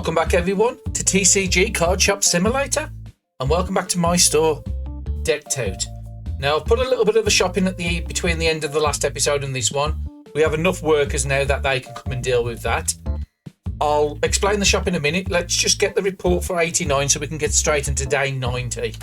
Welcome back everyone to TCG Card Shop Simulator, and welcome back to my store, Decked Out. Now I've put a little bit of a shopping between the end of the last episode and this one. We have enough workers now that they can come and deal with that. I'll explain the shop in a minute. Let's just get the report for 89 so we can get straight into day 90.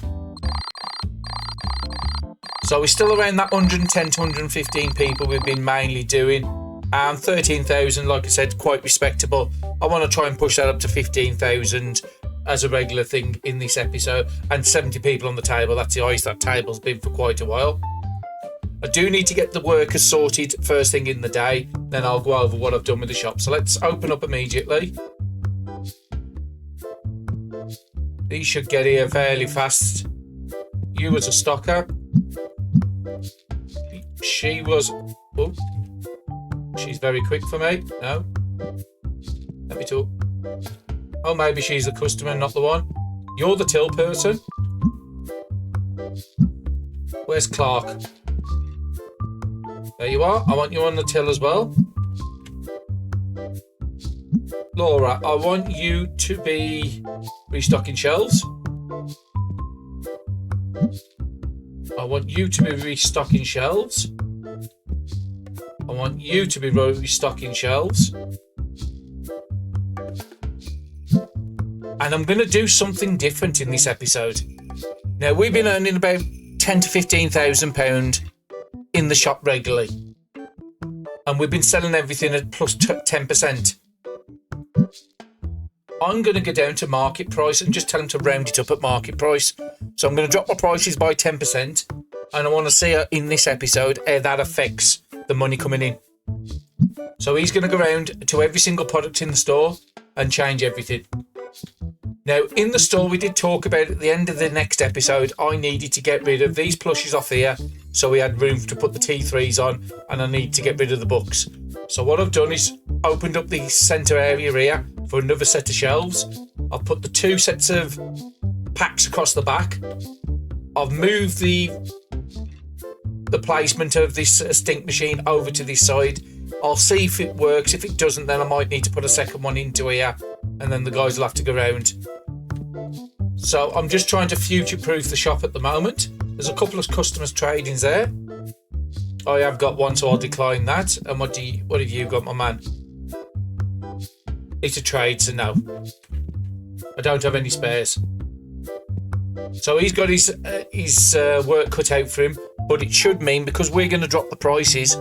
So we're still around that 110 to 115 people we've been mainly doing. And 13,000, like I said, quite respectable. I want to try and push that up to 15,000 as a regular thing in this episode. And 70 people on the table. That's the highest that table's been for quite a while. I do need to get the workers sorted first thing in the day. Then I'll go over what I've done with the shop. So let's open up immediately. These should get here fairly fast. You was a stocker. She was... Oh. She's very quick for me. No. Let me talk. Oh, maybe she's the customer, not the one. You're the till person. Where's Clark? There you are. I want you on the till as well. Laura, I want you to be restocking shelves. I want you to be restocking shelves. I want you to be restocking shelves. And I'm going to do something different in this episode. Now, we've been earning about £10,000 to £15,000 in the shop regularly. And we've been selling everything at plus 10%. I'm going to go down to market price and just tell them to round it up at market price. So I'm going to drop my prices by 10%. And I want to see in this episode how that affects the money coming in. So he's going to go around to every single product in the store and change everything. Now, in the store, we did talk about at the end of the next episode, I needed to get rid of these plushies off here so we had room to put the T3s on, and I need to get rid of the books. So what I've done is opened up the centre area here for another set of shelves. I've put the two sets of packs across the back. I've moved the placement of this stink machine over to this side. I'll see if it works. If it doesn't, then I might need to put a second one into here, and then the guys will have to go round. So I'm just trying to future-proof the shop at the moment. There's a couple of customers trading there. I have got one, so I'll decline that. And what have you got, my man? It's a trade, so no. I don't have any spares. So he's got his work cut out for him. But it should mean, because we're going to drop the prices,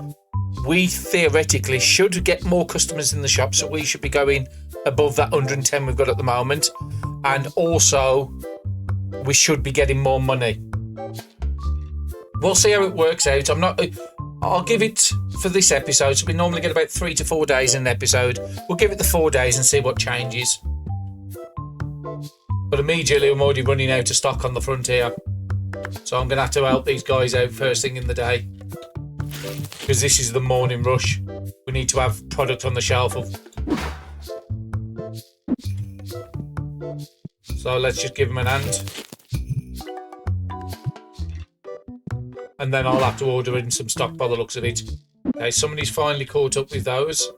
we theoretically should get more customers in the shop. So we should be going above that 110 we've got at the moment. And also, we should be getting more money. We'll see how it works out. I'll give it for this episode. So we normally get about 3 to 4 days in an episode. We'll give it the 4 days and see what changes. But immediately, I'm already running out of stock on the front here. So I'm going to have to help these guys out first thing in the day. Because this is the morning rush. We need to have product on the shelf. So let's just give them an hand. And then I'll have to order in some stock by the looks of it. Okay, somebody's finally caught up with those.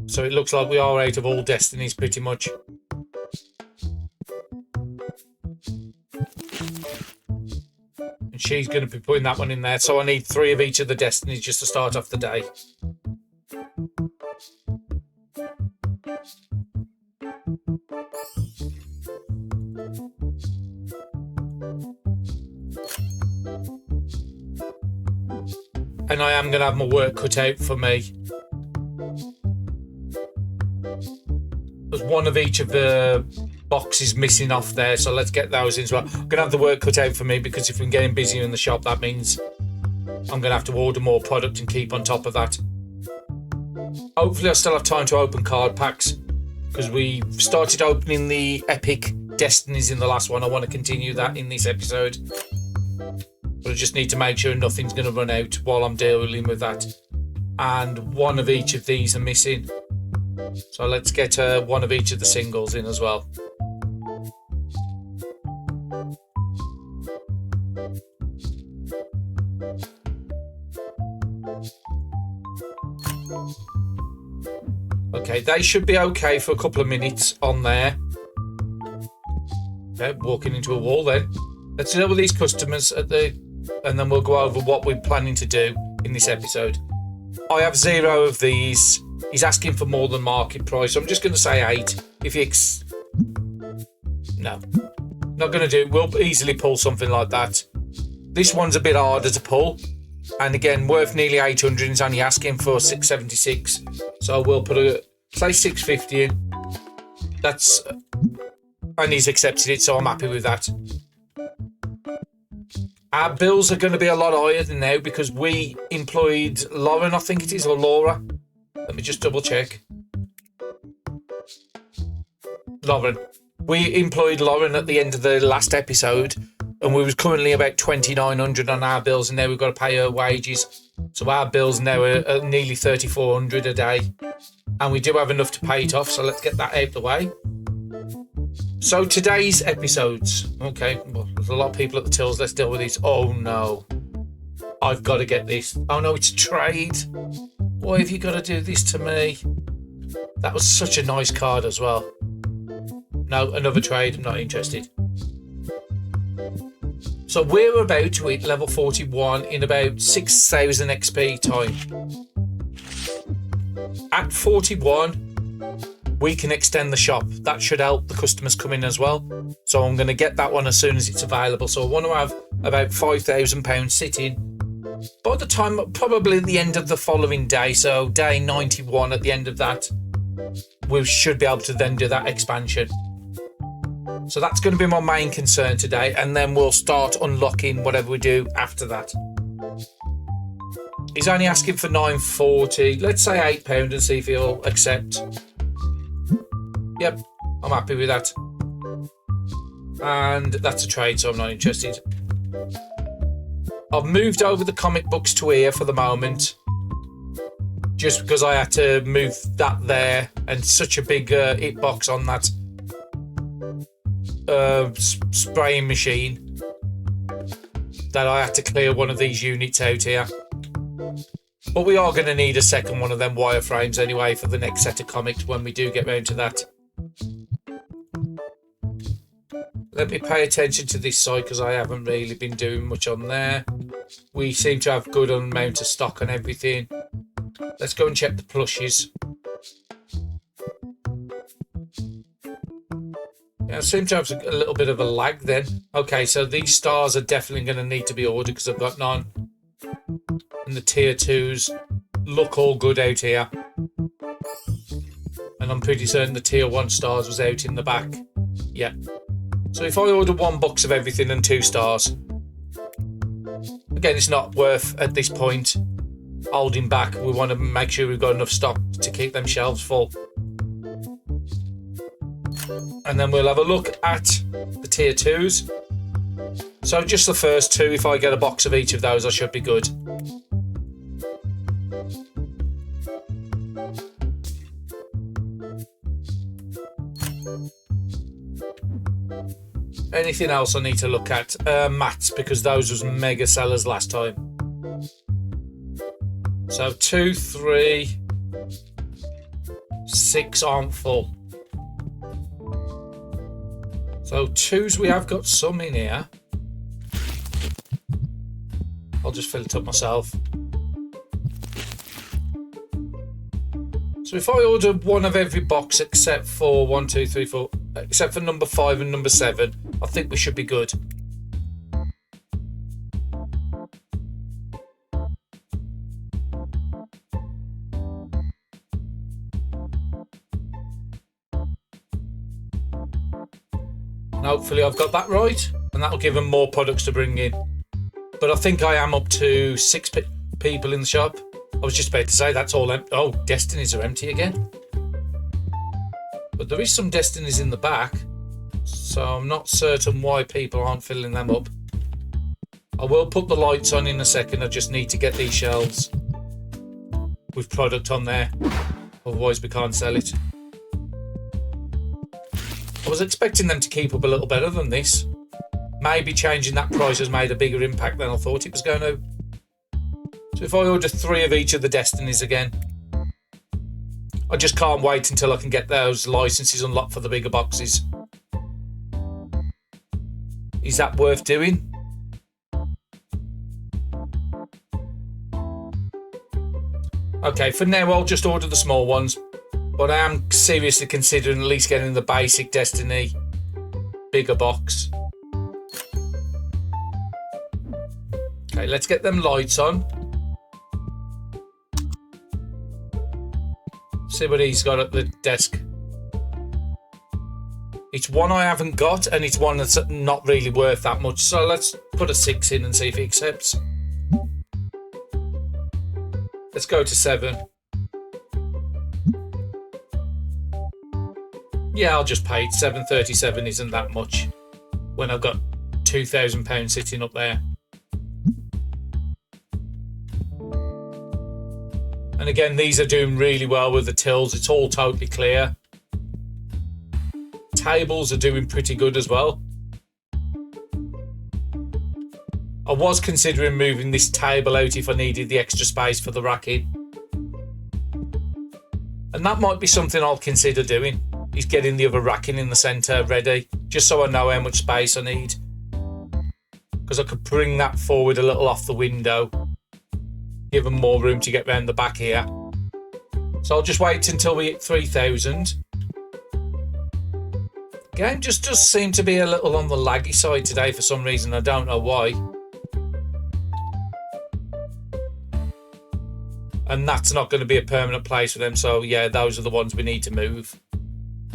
So it looks like we are out of all destinies pretty much. And she's going to be putting that one in there. So I need 3 of each of the destinies just to start off the day. And I am going to have my work cut out for me. There's one of each of the boxes missing off there, so let's get those in as well. I'm going to have the work cut out for me because if I'm getting busier in the shop, that means I'm going to have to order more product and keep on top of that. Hopefully I still have time to open card packs because we started opening the epic destinies in the last one. I want to continue that in this episode. But I just need to make sure nothing's going to run out while I'm dealing with that. And one of each of these are missing. So let's get one of each of the singles in as well. Okay, they should be okay for a couple of minutes on there. Okay, walking into a wall then. Let's deal with these customers and then we'll go over what we're planning to do in this episode. I have 0 of these. He's asking for more than market price, so I'm just going to say 8. If he no, not going to do it. We'll easily pull something like that. This one's a bit harder to pull, and again, worth nearly 800. He's only asking for 676, so we'll put say 650 in. That's and he's accepted it, so I'm happy with that. Our bills are going to be a lot higher than now because we employed Lauren, I think it is, or Laura. Let me just double check. Lauren. We employed Lauren at the end of the last episode, and we was currently about 2,900 on our bills, and now we've got to pay her wages. So our bills now are nearly 3,400 a day, and we do have enough to pay it off. So let's get that out the way. So today's episodes, okay, well, there's a lot of people at the tills. Let's deal with this. Oh no, I've got to get this. Oh no, it's trade. Why have you got to do this to me? That was such a nice card as well. No, another trade. I'm not interested. So we're about to hit level 41 in about 6,000 XP time. At 41, we can extend the shop. That should help the customers come in as well. So I'm going to get that one as soon as it's available. So I want to have about £5,000 sitting by the time, probably at the end of the following day. So day 91 at the end of that, we should be able to then do that expansion. So that's going to be my main concern today. And then we'll start unlocking whatever we do after that. He's only asking for £9.40. Let's say £8 and see if he'll accept. Yep, I'm happy with that. And that's a trade, so I'm not interested. I've moved over the comic books to here for the moment, just because I had to move that there, and such a big hitbox on that spraying machine that I had to clear one of these units out here. But we are going to need a second one of them wireframes anyway for the next set of comics when we do get round to that. Let me pay attention to this side because I haven't really been doing much on there. We seem to have good amount of stock and everything. Let's go and check the plushes. Yeah, I seem to have a little bit of a lag then. Okay, so these stars are definitely going to need to be ordered because I've got none. And the tier 2s look all good out here. And I'm pretty certain the tier 1 stars was out in the back. Yeah. So if I order 1 box of everything and 2 stars, again, it's not worth at this point holding back. We want to make sure we've got enough stock to keep them shelves full. And then we'll have a look at the tier 2s. So just the first 2, if I get a box of each of those, I should be good. Anything else I need to look at? Mats, because those was mega sellers last time. So 2, 3, 6 aren't full. So 2s, we have got some in here. I'll just fill it up myself. So if I order 1 of every box except for 1, 2, 3, 4, except for number 5 and number 7, I think we should be good. And hopefully I've got that right, and that'll give them more products to bring in. But I think I am up to 6 people in the shop. I was just about to say that's all empty. Oh, Destinies are empty again. But there is some Destinies in the back, so I'm not certain why people aren't filling them up. I will put the lights on in a second. I just need to get these shelves with product on there. Otherwise we can't sell it. I was expecting them to keep up a little better than this. Maybe changing that price has made a bigger impact than I thought it was going to. So if I order 3 of each of the Destinies again, I just can't wait until I can get those licenses unlocked for the bigger boxes. Is that worth doing? Okay, for now I'll just order the small ones, but I am seriously considering at least getting the basic Destiny bigger box. Okay, let's get them lights on. See what he's got at the desk. It's one I haven't got, and it's one that's not really worth that much. So let's put a 6 in and see if he accepts. Let's go to 7. Yeah, I'll just pay it. 737 isn't that much when I've got £2,000 sitting up there. And again, these are doing really well with the tills. It's all totally clear. Tables are doing pretty good as well. I was considering moving this table out if I needed the extra space for the racking. And that might be something I'll consider doing, is getting the other racking in the centre ready, just so I know how much space I need. Because I could bring that forward a little off the window, give them more room to get round the back here. So I'll just wait until we hit 3,000. Game just does seem to be a little on the laggy side today for some reason. I don't know why. And that's not going to be a permanent place for them. So yeah, those are the ones we need to move.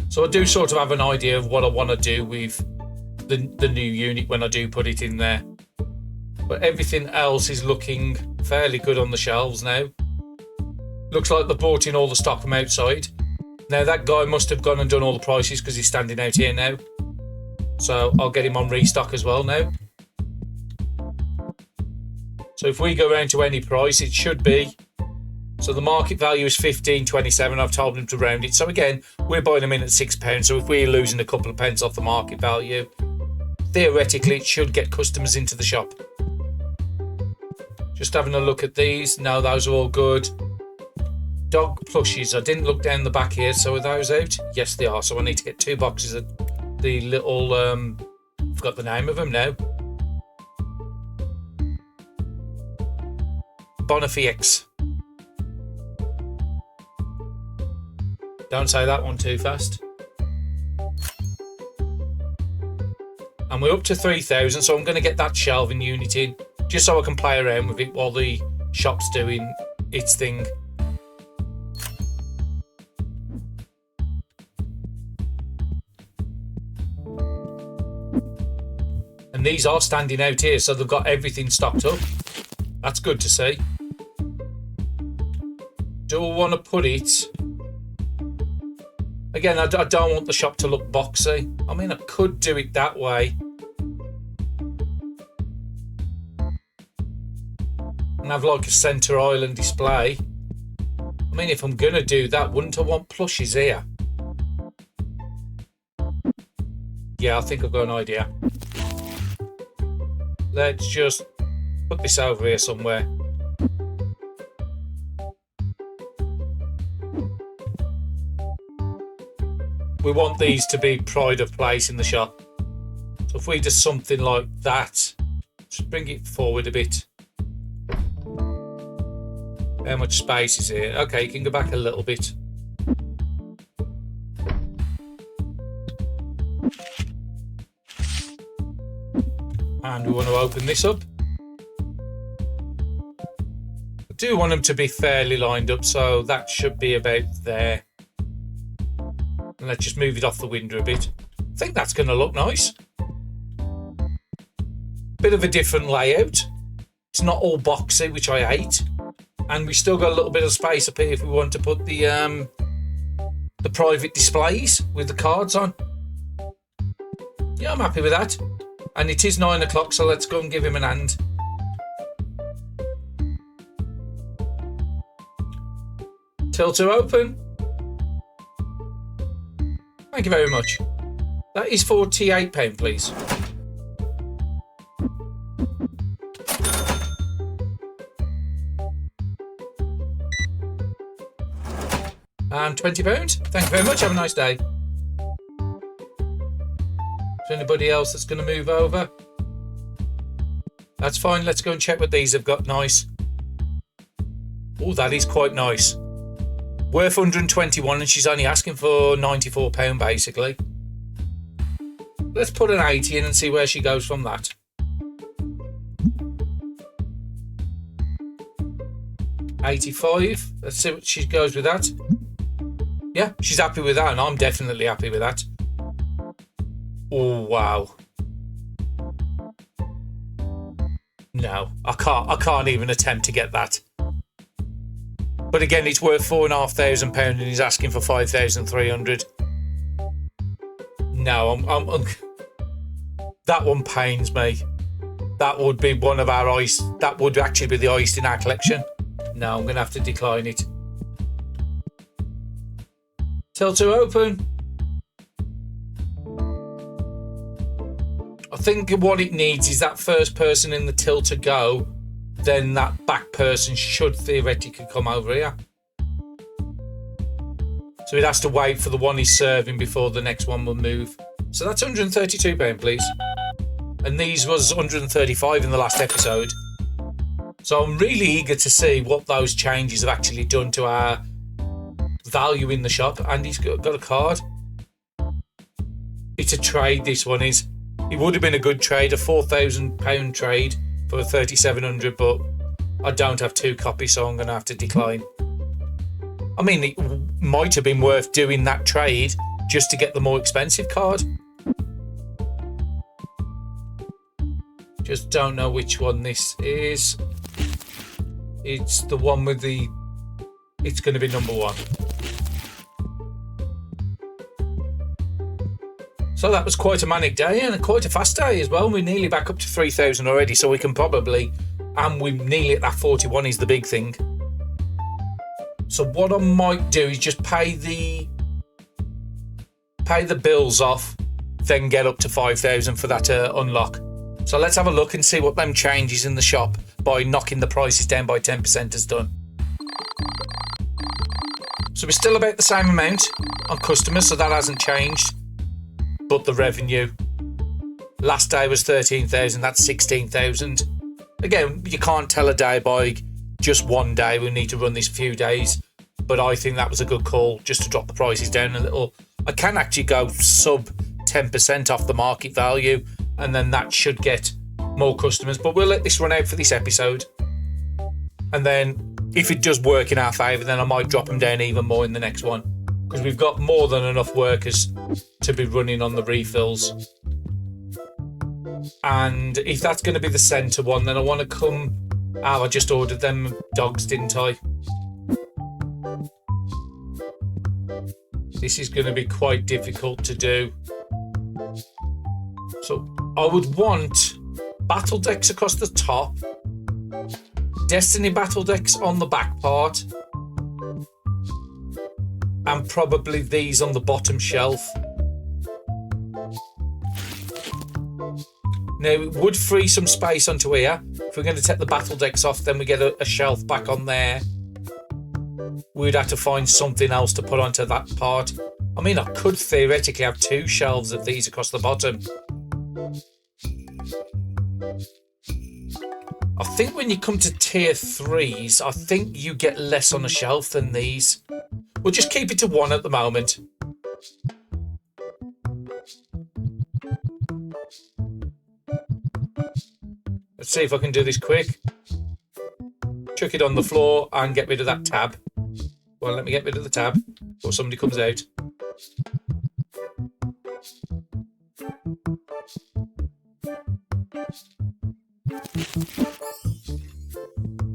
So I do sort of have an idea of what I want to do with the new unit when I do put it in there. But everything else is looking fairly good on the shelves now. Looks like they brought in all the stock from outside. Now that guy must have gone and done all the prices because he's standing out here now. So I'll get him on restock as well now. So if we go around to any price, it should be. So the market value is 15.27. I've told him to round it. So again, we're buying them in at £6. So if we're losing a couple of pence off the market value, theoretically it should get customers into the shop. Just having a look at these. No, those are all good. Dog plushies. I didn't look down the back here. So are those out? Yes, they are. So I need to get 2 boxes of the little... I forgot the name of them now. Bonifiex. Don't say that one too fast. And we're up to 3,000, so I'm going to get that shelving unit in, just so I can play around with it while the shop's doing its thing. And these are standing out here, so they've got everything stocked up. That's good to see. Do I want to put it... Again, I don't want the shop to look boxy. I mean, I could do it that way. And have like a centre island display. I mean, if I'm going to do that, wouldn't I want plushies here? Yeah, I think I've got an idea. Let's just put this over here somewhere. We want these to be pride of place in the shop. So if we do something like that, just bring it forward a bit. How much space is here? Okay, you can go back a little bit. And we want to open this up. I do want them to be fairly lined up, so that should be about there. And let's just move it off the window a bit. I think that's going to look nice. Bit of a different layout. It's not all boxy, which I hate. And we still got a little bit of space up here if we want to put the private displays with the cards on. Yeah, I'm happy with that. And it is 9 o'clock, so let's go and give him an hand. Till to open. Thank you very much. That is £48, please. And £20. Thank you very much. Have a nice day. Is there anybody else that's going to move over? That's fine. Let's go and check what these have got. Nice. Oh, that is quite nice. Worth 121 and she's only asking for £94 basically. Let's put an 80 in and see where she goes from that. £85. Let's see what she goes with that. Yeah, she's happy with that and I'm definitely happy with that. Oh, wow. No, I can't even attempt to get that. But again, it's worth £4,500 and he's asking for 5,300. No, I'm that one pains me. That would be one of our ice. That would actually be the ice in our collection. No, I'm going to have to decline it. Till to open. I think what it needs is that first person in the till to go. Then that back person should theoretically come over here. So it has to wait for the one he's serving before the next one will move. So that's £132, please. And these was 135 in the last episode. So I'm really eager to see what those changes have actually done to our value in the shop. And he's got a card. It's a trade, this one is. It would have been a good trade, a £4,000 trade for 3,700, but I don't have 2 copies, so I'm going to have to decline. I mean, it might have been worth doing that trade just to get the more expensive card. Just don't know which one this is. It's the one with the... It's going to be number 1. So that was quite a manic day and quite a fast day as well. We're nearly back up to 3,000 already, so we can probably... And we're nearly at that 41 is the big thing. So what I might do is just pay the bills off, then get up to 5,000 for that unlock. So let's have a look and see what them changes in the shop by knocking the prices down by 10% has done. So we're still about the same amount on customers, so that hasn't changed. But the revenue. Last day was 13,000, that's 16,000. Again, you can't tell a day by just one day. We need to run this a few days. But I think that was a good call just to drop the prices down a little. I can actually go sub 10% off the market value, and then that should get more customers. But we'll let this run out for this episode. And then if it does work in our favour, then I might drop them down even more in the next one. Because we've got more than enough workers to be running on the refills. And if that's going to be the centre one, then I want to come... Oh, I just ordered them dogs, didn't I? This is going to be quite difficult to do. So I would want battle decks across the top, Destiny battle decks on the back part, and probably these on the bottom shelf. Now, it would free some space onto here. If we're going to take the battle decks off, then we get a shelf back on there. We'd have to find something else to put onto that part. I mean, I could theoretically have 2 shelves of these across the bottom. I think when you come to tier 3s, I think you get less on a shelf than these. We'll just keep it to 1 at the moment. Let's see if I can do this quick. Chuck it on the floor and get rid of that tab. Well, let me get rid of the tab before somebody comes out.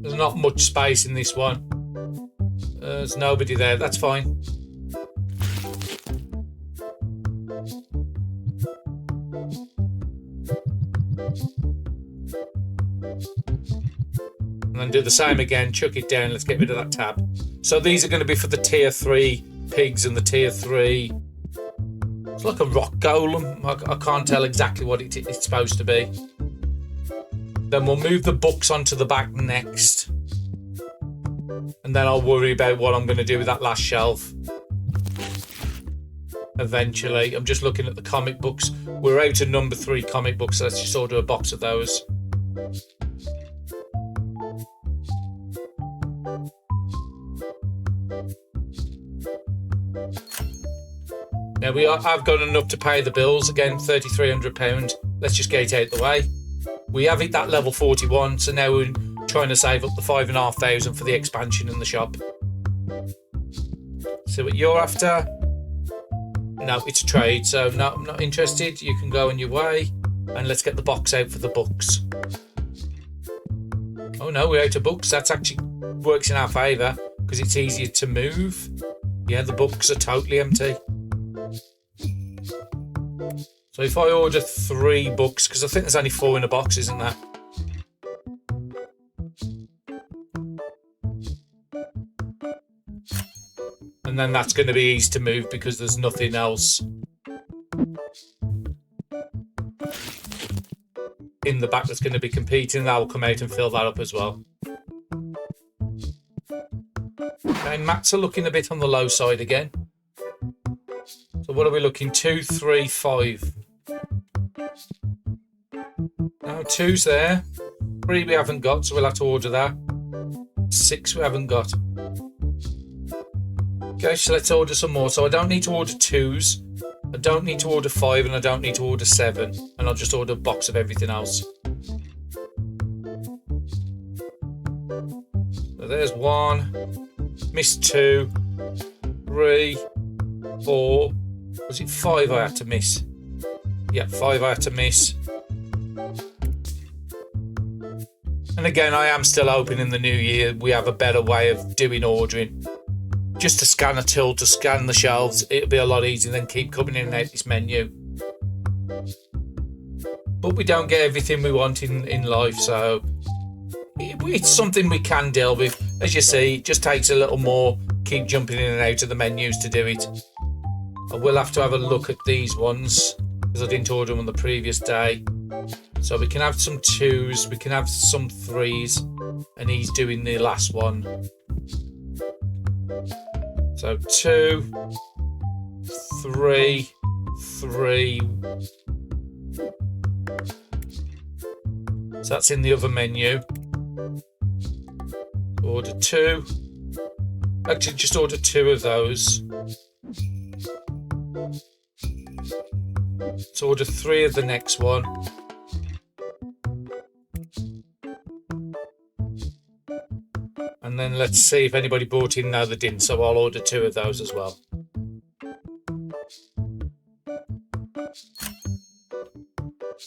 There's not much space in this one. There's nobody there, that's fine. And then do the same again, chuck it down, let's get rid of that tab. So these are going to be for the tier 3 pigs and the tier 3. It's like a rock golem. I can't tell exactly what it's supposed to be. Then we'll move the books onto the back next. And then I'll worry about what I'm going to do with that last shelf. Eventually. I'm just looking at the comic books. We're out of number 3 comic books. So let's just order a box of those. Now I've got enough to pay the bills. Again, £3,300. Let's just get it out the way. We have hit that level 41, so now we're trying to save up the 5,500 for the expansion in the shop. See what you're after? No, it's a trade, so no, I'm not interested. You can go on your way, and let's get the box out for the books. Oh no, we're out of books. That's actually works in our favour because it's easier to move. Yeah, the books are totally empty. So if I order 3 books, because I think there's only 4 in a box, isn't there? And then that's going to be easy to move because there's nothing else in the back that's going to be competing. That will come out and fill that up as well. Okay, mats are looking a bit on the low side again. So what are we looking? 2, 3, 5. No, 2's there. 3 we haven't got, so we'll have to order that. 6 we haven't got. Okay, so let's order some more. So I don't need to order 2s. I don't need to order 5, and I don't need to order 7. And I'll just order a box of everything else. So there's 1. Missed 2. 3. 4. Was it 5 I had to miss? Yeah, 5 I had to miss. And again, I am still hoping in the new year we have a better way of doing ordering. Just to scan a till, to scan the shelves, it'll be a lot easier than keep coming in and out this menu. But we don't get everything we want in life, so it's something we can deal with. As you see, it just takes a little more, keep jumping in and out of the menus to do it. I will have to have a look at these ones because I didn't order them on the previous day. So we can have some 2s, we can have some 3s, and he's doing the last one. So 2, 3, 3. So that's in the other menu. Order 2. Actually, just order 2 of those. So order 3 of the next one. And then let's see if anybody bought in. No, they didn't, so I'll order 2 of those as well.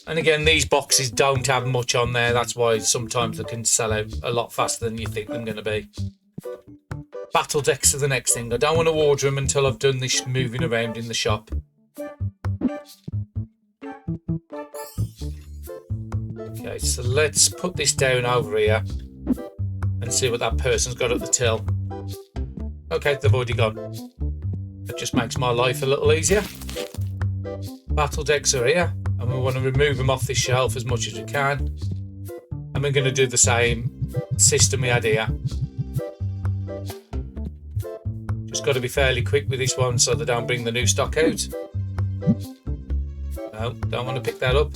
And again, these boxes don't have much on there. That's why sometimes they can sell out a lot faster than you think they're going to be. Battle decks are the next thing. I don't want to order them until I've done this moving around in the shop. Okay, so let's put this down over here and see what that person's got at the till. Okay, they've already gone. That just makes my life a little easier. Battle decks are here, and we want to remove them off this shelf as much as we can. And we're going to do the same system we had here. Just got to be fairly quick with this one so they don't bring the new stock out. No, don't want to pick that up.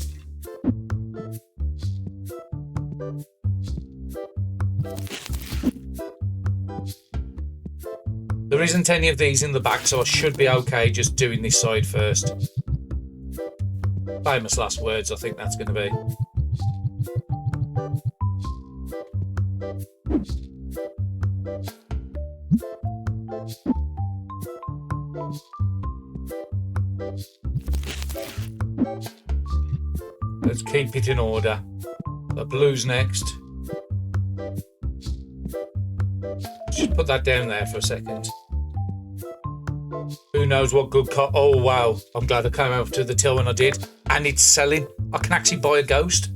There isn't any of these in the back, so I should be okay just doing this side first. Famous last words, I think that's going to be. Let's keep it in order. The blue's next. Just put that down there for a second. Who knows what good oh wow, I'm glad I came over to the till when I did. And it's selling. I can actually buy a ghost.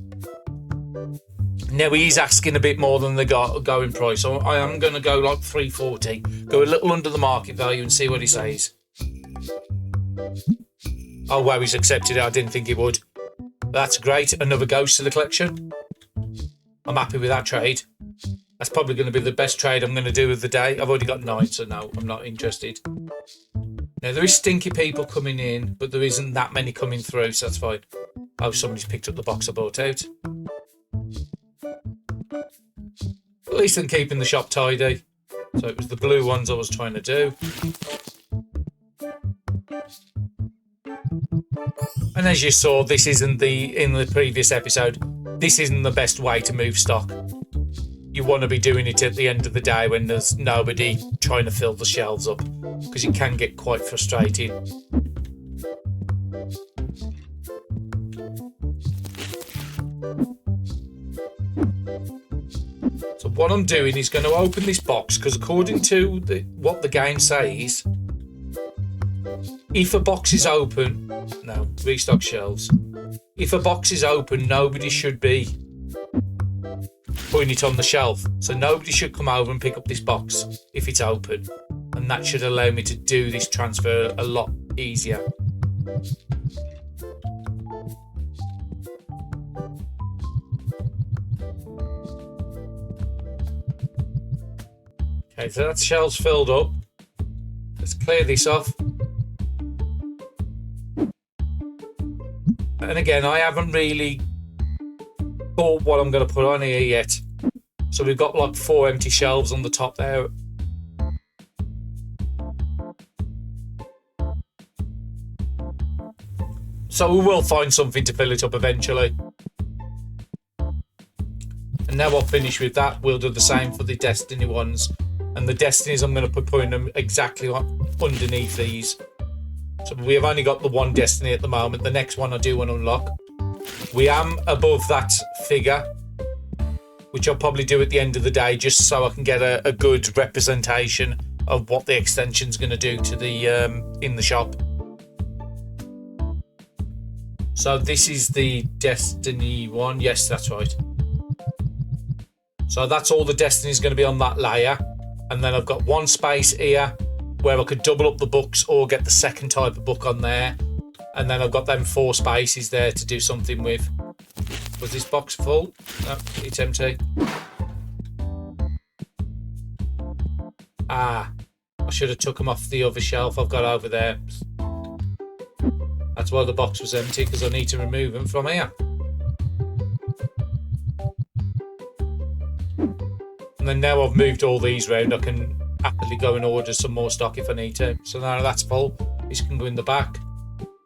Now he's asking a bit more than the going price, so I am going to go like 340. Go a little under the market value and see what he says. Oh wow, he's accepted it. I didn't think he would. That's great. Another ghost to the collection. I'm happy with that trade. That's probably going to be the best trade I'm going to do of the day. I've already got 9, so no, I'm not interested. Now, there is stinky people coming in, but there isn't that many coming through, so that's fine. Oh, somebody's picked up the box I bought out. At least I'm keeping the shop tidy. So it was the blue ones I was trying to do. And as you saw, this isn't in the previous episode, this isn't the best way to move stock. You want to be doing it at the end of the day when there's nobody trying to fill the shelves up, because it can get quite frustrating. So what I'm doing is going to open this box, because according to what the game says, if a box is open, no, restock shelves. If a box is open, nobody should be putting it on the shelf. So nobody should come over and pick up this box if it's open. And that should allow me to do this transfer a lot easier. Okay, so that shelf's filled up. Let's clear this off. And again, I haven't really thought what I'm going to put on here yet. So we've got like 4 empty shelves on the top there. So we will find something to fill it up eventually. And now I'll finish with that. We'll do the same for the Destiny ones. And the Destinies, I'm going to putting them exactly underneath these. So we have only got the one Destiny at the moment. The next one I do want to unlock. We am above that figure, which I'll probably do at the end of the day, just so I can get a good representation of what the extension's going to do to the in the shop. So this is the Destiny one. Yes, that's right. So that's all the Destiny's going to be on that layer. And then I've got one space here where I could double up the books or get the second type of book on there. And then I've got them 4 spaces there to do something with. Was this box full? No, it's empty. Ah, I should have took them off the other shelf I've got over there. That's why the box was empty, because I need to remove them from here. And then now I've moved all these round, I can happily go and order some more stock if I need to. So now that's full. This can go in the back.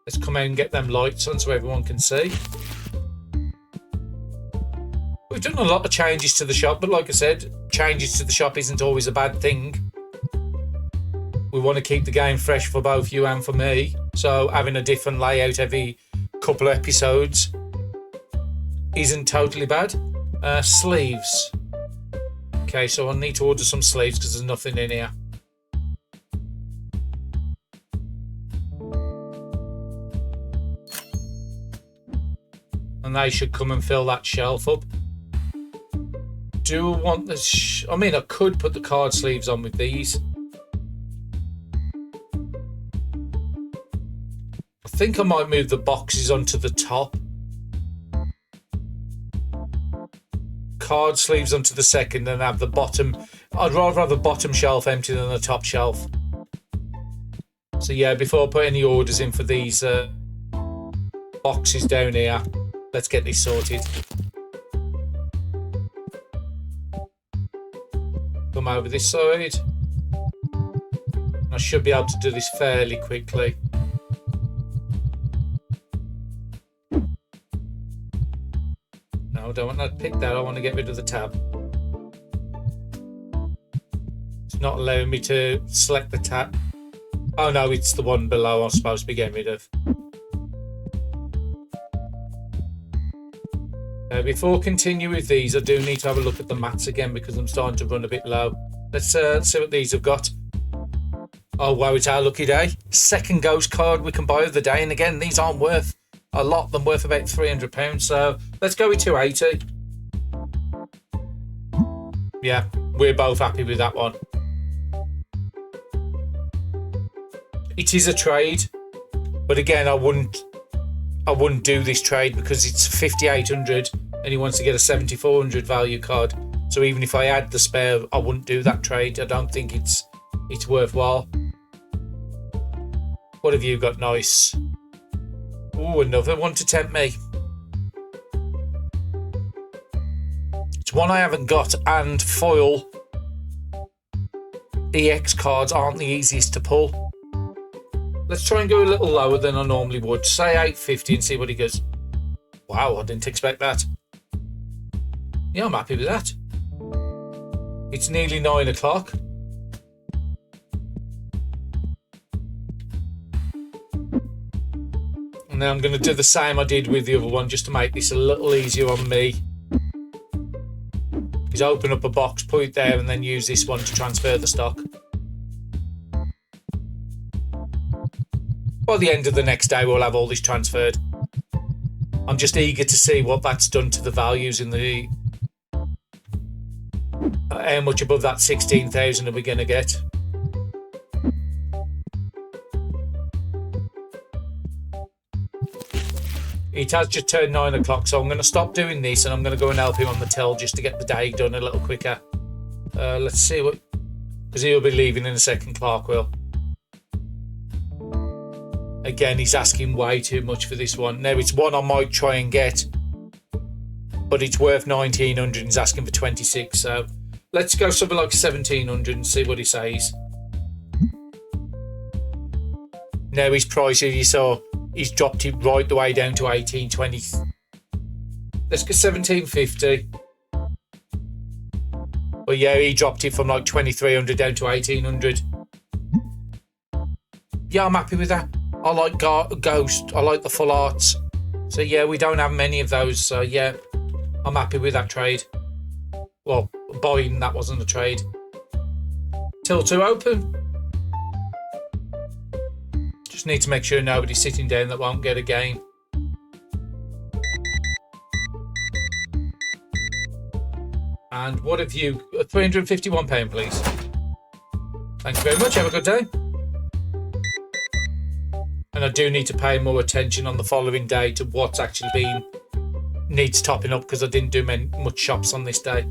Let's come out and get them lights on so everyone can see. We've done a lot of changes to the shop, but like I said, changes to the shop isn't always a bad thing. We want to keep the game fresh for both you and for me. So having a different layout every couple of episodes isn't totally bad. Sleeves. Okay, so I need to order some sleeves because there's nothing in here. And they should come and fill that shelf up. Do I want this? I mean, I could put the card sleeves on with these. I think I might move the boxes onto the top. Card sleeves onto the second and have the bottom. I'd rather have the bottom shelf empty than the top shelf. So yeah, before I put any orders in for these boxes down here, let's get this sorted. Come over this side. I should be able to do this fairly quickly. No, I don't want to pick that. I want to get rid of the tab. It's not allowing me to select the tab. Oh no, it's the one below I'm supposed to be getting rid of. Before continue with these, I do need to have a look at the mats again because I'm starting to run a bit low. Let's see what these have got. Oh wow, it's our lucky day. Second ghost card we can buy of the day, and again, these aren't worth a lot. They're worth about £300, so let's go with 280. Yeah, we're both happy with that one. It is a trade, but again, I wouldn't do this trade because it's 5,800 and he wants to get a 7,400 value card. So even if I had the spare, I wouldn't do that trade. I don't think it's worthwhile. What have you got? Nice. Ooh, another one to tempt me. It's one I haven't got, and foil EX cards aren't the easiest to pull. Let's try and go a little lower than I normally would. Say 850 and see what he goes. Wow, I didn't expect that. Yeah, I'm happy with that. It's nearly 9 o'clock. And then I'm going to do the same I did with the other one just to make this a little easier on me. Is open up a box, put it there, and then use this one to transfer the stock. By the end of the next day, we'll have all this transferred. I'm just eager to see what that's done to the values in the... how much above that 16,000 are we going to get? It has just turned 9 o'clock, so I'm going to stop doing this and I'm going to go and help him on the till just to get the day done a little quicker. Let's see what... because he'll be leaving in a second, Clark will. Again, he's asking way too much for this one. Now, it's one I might try and get, but it's worth 1,900 and he's asking for 26, so let's go something like 1,700 and see what he says. Now his price, as you saw, he's dropped it right the way down to 1820. Let's go 1,750. But yeah, he dropped it from like 2,300 down to 1,800. Yeah, I'm happy with that. I like Ghost. I like the full arts. So yeah, we don't have many of those. So yeah, I'm happy with that trade. Well, buying that wasn't a trade. Till 2 open. Just need to make sure nobody's sitting down that won't get a game. And what have you... £351, please. Thank you very much. Have a good day. And I do need to pay more attention on the following day to what's actually been... needs topping up, because I didn't do much shops on this day.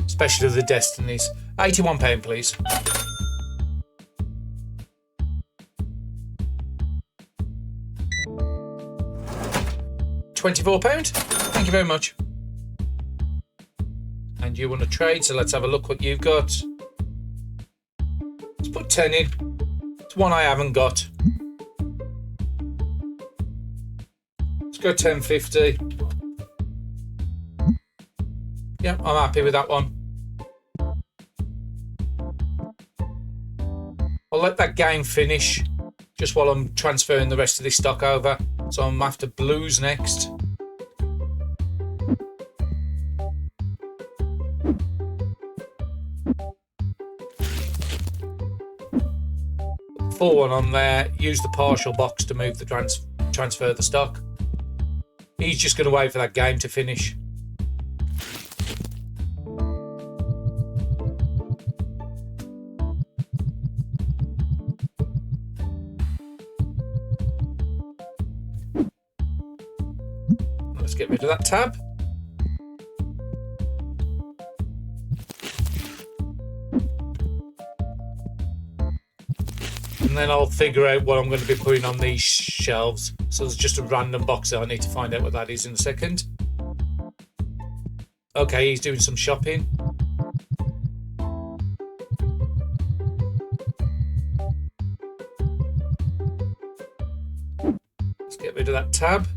Especially the Destinies. £81, please. £24. Thank you very much. And you want to trade, so let's have a look what you've got. Let's put 10 in. It's one I haven't got. Let's go 10.50. Yeah, I'm happy with that one. I'll let that game finish just while I'm transferring the rest of this stock over. So I'm after blues next. Full one on there. Use the partial box to move the transfer the stock. He's just going to wait for that game to finish. Let's get rid of that tab. And then I'll figure out what I'm going to be putting on these shelves. So there's just a random box there. I need to find out what that is in a second. Okay, he's doing some shopping. Let's get rid of that tab.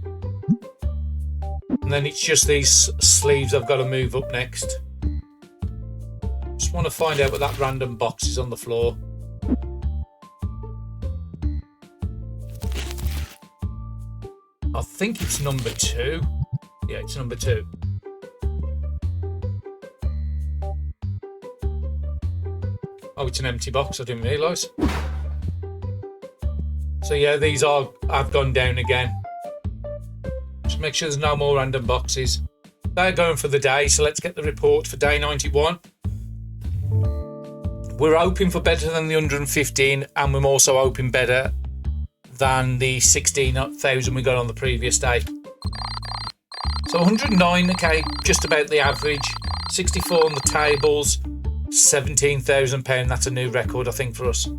And then it's just these sleeves I've got to move up next. Just want to find out what that random box is on the floor. I think it's number 2. Yeah, it's number 2. Oh, it's an empty box. I didn't realise. So yeah, these have gone down again. Just make sure there's no more random boxes. They're going for the day, so let's get the report for day 91. We're hoping for better than the 115, and we're also hoping better than the 16,000 we got on the previous day. So 109, okay, just about the average. 64 on the tables, £17,000. That's a new record, I think, for us.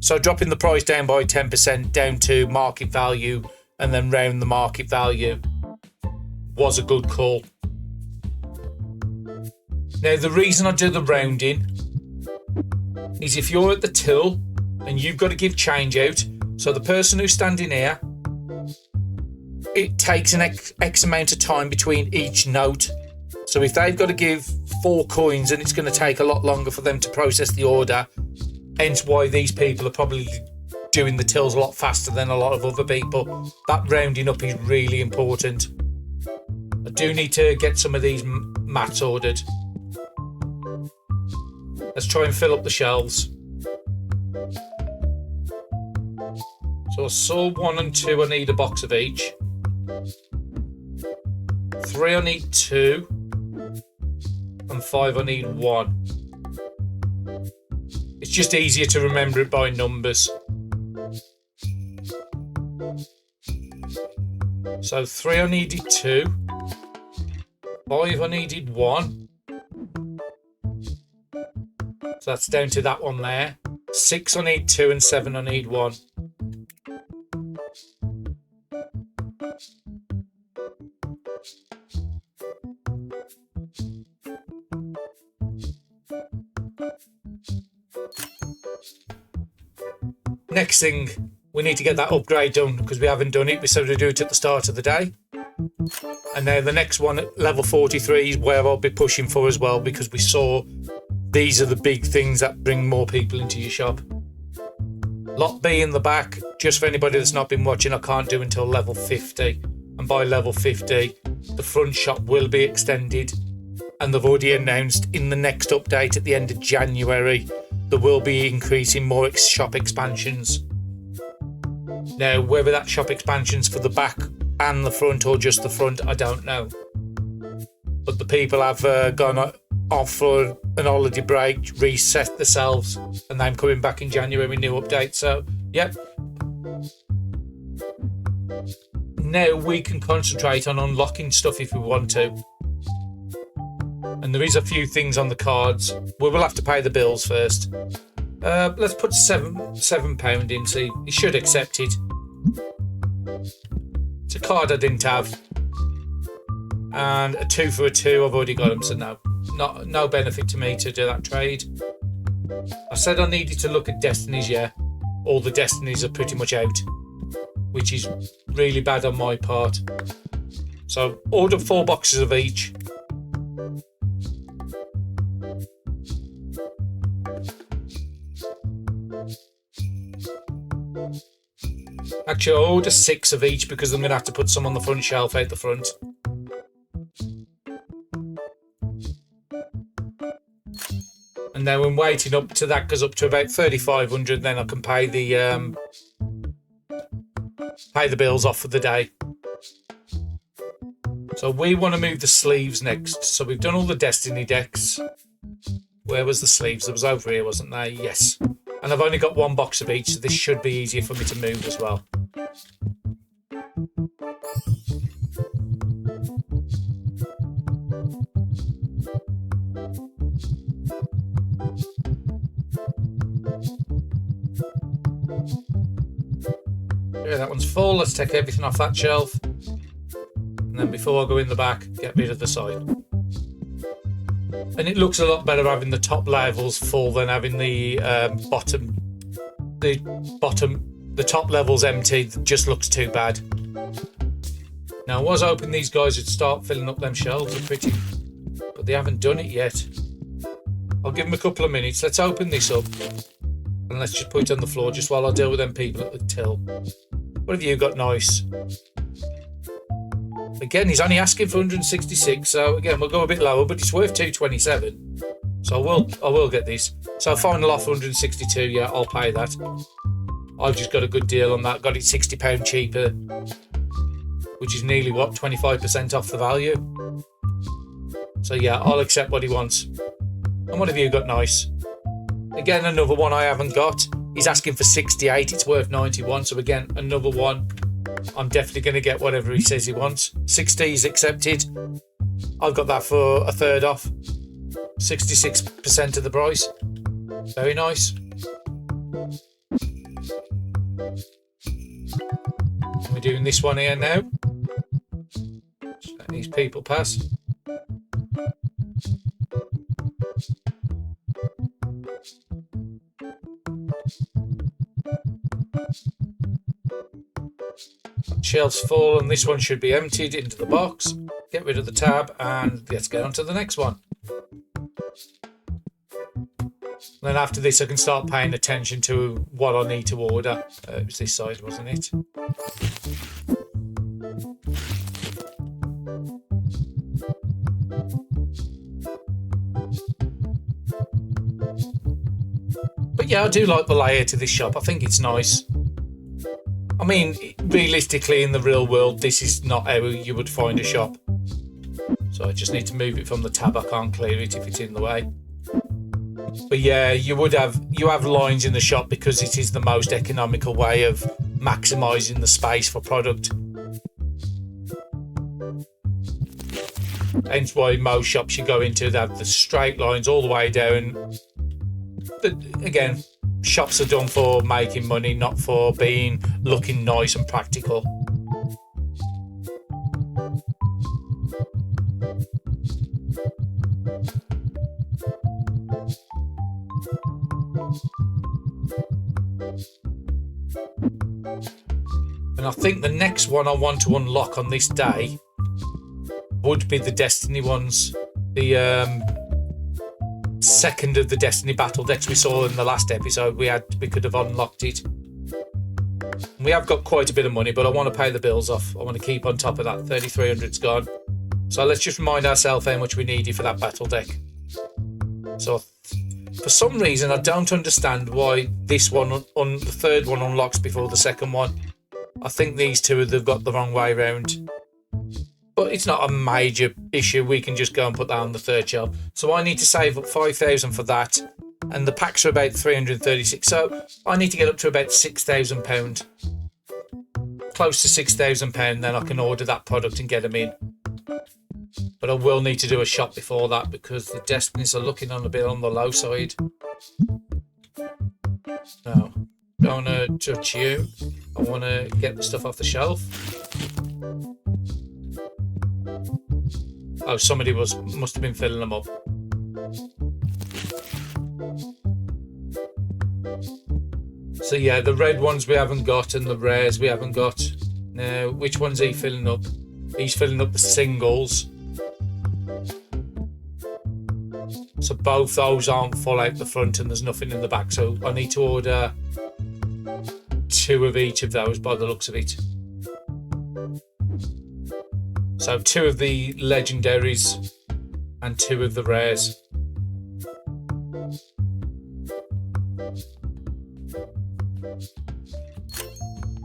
So dropping the price down by 10% down to market value and then round the market value was a good call. Now, the reason I do the rounding is if you're at the till and you've got to give change out, so the person who's standing here, it takes an X amount of time between each note. So if they've got to give 4 coins, and it's going to take a lot longer for them to process the order, hence why these people are probably doing the tills a lot faster than a lot of other people. That rounding up is really important. I do need to get some of these mats ordered. Let's try and fill up the shelves. So I saw 1 and 2, I need a box of each. 3, I need 2. And 5, I need 1. It's just easier to remember it by numbers. So 3, I needed 2. 5, I needed 1. So that's down to that one there. 6, I need 2, and 7, I need 1. Next thing, we need to get that upgrade done because we haven't done it. We said we'd do it at the start of the day. And now the next one at level 43 is where I'll be pushing for as well, because we saw these are the big things that bring more people into your shop. Lot B in the back, just for anybody that's not been watching, I can't do until level 50. And by level 50, the front shop will be extended. And they've already announced in the next update at the end of January, there will be increasing more shop expansions. Now, whether that shop expansion's for the back and the front or just the front, I don't know. But the people have gone off for an holiday break, reset themselves, and I'm coming back in January with new updates. So, yep. Now we can concentrate on unlocking stuff if we want to. And there is a few things on the cards. We will have to pay the bills first. Let's put £7 in, see. He should accept it. It's a card I didn't have. And a 2 for a 2, I've already got them, so no benefit to me to do that trade. I said I needed to look at destinies, yeah. All the destinies are pretty much out, which is really bad on my part. So order 4 boxes of each. Actually, I'll order 6 of each because I'm going to have to put some on the front shelf out the front. And then when waiting up to that goes up to about 3,500, then I can pay the bills off for the day. So we want to move the sleeves next. So we've done all the Destiny decks. Where was the sleeves? There was over here, wasn't there? Yes. And I've only got 1 box of each, so this should be easier for me to move as well. Yeah, that one's full. Let's take everything off that shelf. And then before I go in the back, get rid of the side. And it looks a lot better having the top levels full than having the the top levels empty. It just looks too bad. Now, I was hoping these guys would start filling up them shelves but they haven't done it yet. I'll give them a couple of minutes. Let's open this up and let's just put it on the floor just while I deal with them people at the till. What have you got, nice? Again, he's only asking for 166, so again, we'll go a bit lower, but it's worth 227. So I will get this. So final offer 162, yeah, I'll pay that. I've just got a good deal on that. Got it £60 cheaper, which is nearly, what, 25% off the value. So yeah, I'll accept what he wants. And what have you got, nice? Again, another one I haven't got. He's asking for 68, it's worth 91, so again, another one. I'm definitely going to get whatever he says he wants. 60 is accepted. I've got that for a third off. 66% of the price. Very nice. And we're doing this one here now. Just let these people pass. Shelves full, and this one should be emptied into the box. Get rid of the tab, and let's get on to the next one. Then after this, I can start paying attention to what I need to order. It was this side, wasn't it? But yeah, I do like the layout of this shop. I think it's nice. I mean, realistically, in the real world, this is not how you would find a shop. So I just need to move it from the tab. I can't clear it if it's in the way. But yeah, you have lines in the shop because it is the most economical way of maximising the space for product. Hence why most shops you go into, they have the straight lines all the way down. But again, shops are done for making money, not for looking nice and practical. And I think the next one I want to unlock on this day would be the Destiny ones. The second of the Destiny battle decks we saw in the last episode, we could have unlocked it. We have got quite a bit of money, but I want to pay the bills off. I want to keep on top of that. 3,300's gone. So let's just remind ourselves how much we needed for that battle deck. So for some reason, I don't understand why this one, the third one, unlocks before the second one. I think these two have got the wrong way round. But it's not a major issue. We can just go and put that on the third shelf. So I need to save up 5,000 for that. And the packs are about 336. So I need to get up to about £6,000. Close to £6,000, then I can order that product and get them in. But I will need to do a shop before that because the Destinies are looking a bit on the low side. No, don't want to touch you. I want to get the stuff off the shelf. Oh, somebody must have been filling them up. So yeah, the red ones we haven't got and the rares we haven't got. Now, which one's he filling up? He's filling up the singles. So both those aren't full out the front and there's nothing in the back. So I need to order 2 of each of those by the looks of it. So 2 of the legendaries and 2 of the rares.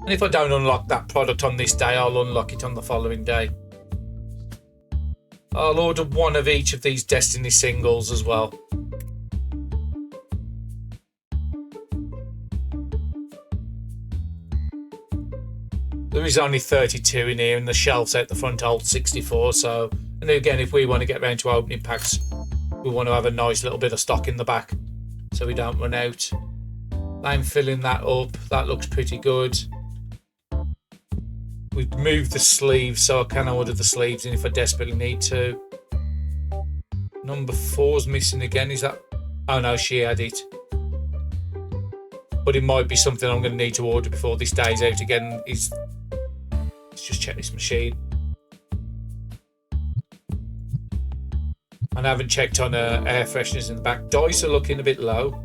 And if I don't unlock that product on this day, I'll unlock it on the following day. I'll order 1 of each of these Destiny singles as well. There is only 32 in here and the shelves out the front hold 64. So, and again, if we want to get around to opening packs, we want to have a nice little bit of stock in the back so we don't run out. I'm filling that up. That looks pretty good. We've moved the sleeves so I can order the sleeves in if I desperately need to. Number 4's missing again. Is that? Oh no, she had it. But it might be something I'm going to need to order before this day's out again. Let's just check this machine. And I haven't checked on air fresheners in the back. Dice are looking a bit low.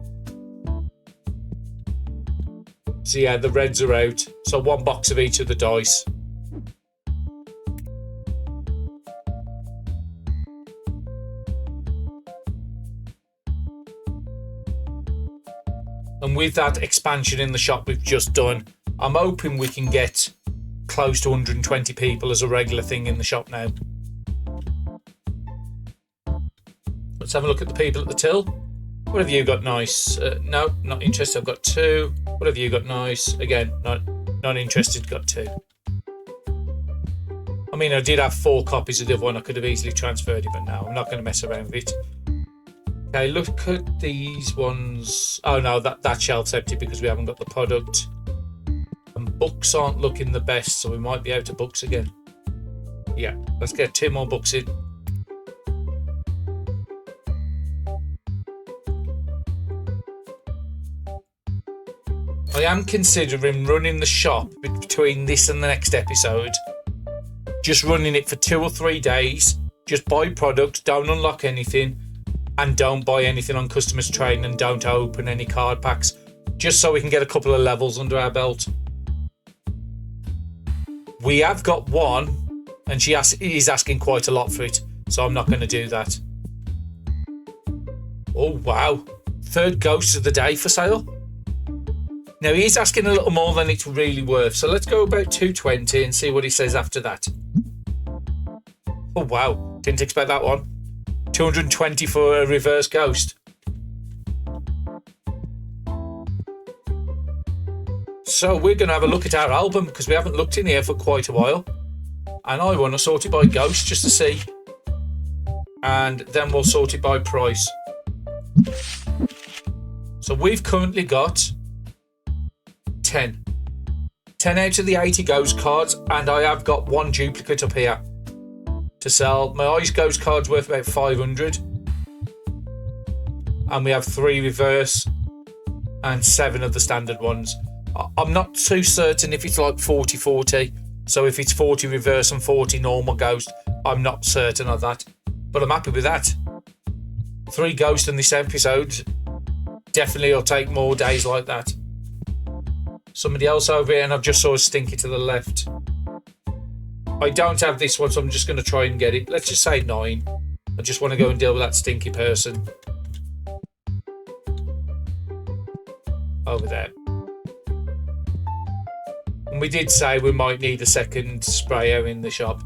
So yeah, the reds are out. So 1 box of each of the dice. And with that expansion in the shop we've just done, I'm hoping we can get close to 120 people as a regular thing in the shop now. Let's have a look at the people at the till. What have you got nice? No, not interested. I've got 2. What have you got nice? Again, not interested. Got 2. I mean, I did have 4 copies of the other one. I could have easily transferred it, but no, I'm not going to mess around with it. Okay, look at these ones. Oh no, that shelf's empty because we haven't got the product. And books aren't looking the best, so we might be out of books again. Yeah, let's get 2 more books in. I am considering running the shop between this and the next episode. Just running it for 2 or 3 days. Just buy product, don't unlock anything, and don't buy anything on customers' trading, and don't open any card packs. Just so we can get a couple of levels under our belt. We have got one, and he's asking quite a lot for it, so I'm not going to do that. Oh wow, 3rd ghost of the day for sale. Now he's asking a little more than it's really worth, so let's go about 220 and see what he says after that. Oh wow, didn't expect that one. 220 for a reverse ghost. So we're going to have a look at our album because we haven't looked in here for quite a while. And I want to sort it by ghost just to see. And then we'll sort it by price. So we've currently got 10 out of the 80 ghost cards, and I have got 1 duplicate up here to sell. My Ice Ghost card's worth about 500, and we have 3 reverse and 7 of the standard ones. I'm not too certain if it's like 40-40, so if it's 40 reverse and 40 normal ghost, I'm not certain of that, but I'm happy with that. 3 ghosts in this episode. Definitely I'll take more days like that. Somebody else over here, and I've just saw a stinky to the left. I don't have this one, so I'm just going to try and get it. Let's just say 9. I just want to go and deal with that stinky person. Over there. And we did say we might need a second sprayer in the shop.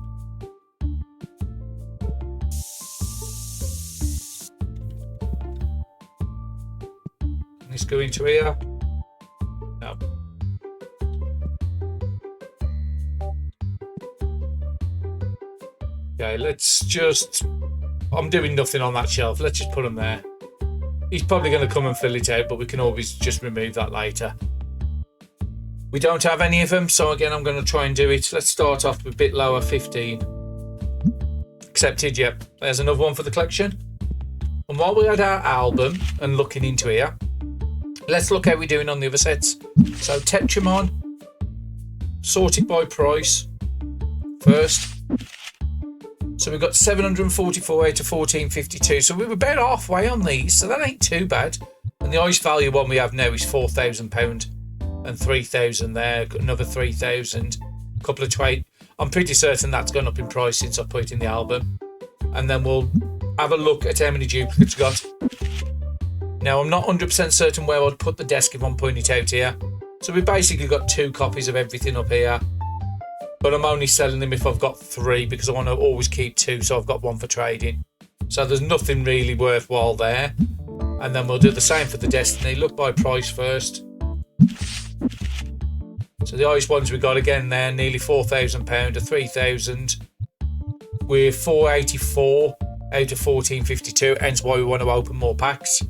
Let's go into here. No. Okay, let's just... I'm doing nothing on that shelf. Let's just put them there. He's probably going to come and fill it out, but we can always just remove that later. We don't have any of them, so again, I'm going to try and do it. Let's start off a bit lower, 15. Accepted, yep. There's another one for the collection. And while we had our album and looking into here, let's look how we're doing on the other sets. So Tetramon, sort it by price first. So we've got 744 out of 1452. So we were about halfway on these, so that ain't too bad. And the ice value one we have now is £4,000 and 3,000 there, another 3,000, a couple of trade. I'm pretty certain that's gone up in price since I put it in the album. And then we'll have a look at how many duplicates we got. Now I'm not 100% certain where I'd put the desk if I'm putting it out here. So we basically got 2 copies of everything up here. But I'm only selling them if I've got 3 because I want to always keep 2, so I've got 1 for trading. So there's nothing really worthwhile there. And then we'll do the same for the Destiny. Look by price first. So the ice ones we got again there, nearly £4,000 to 3,000. We're 484 out of 1452, hence why we want to open more packs.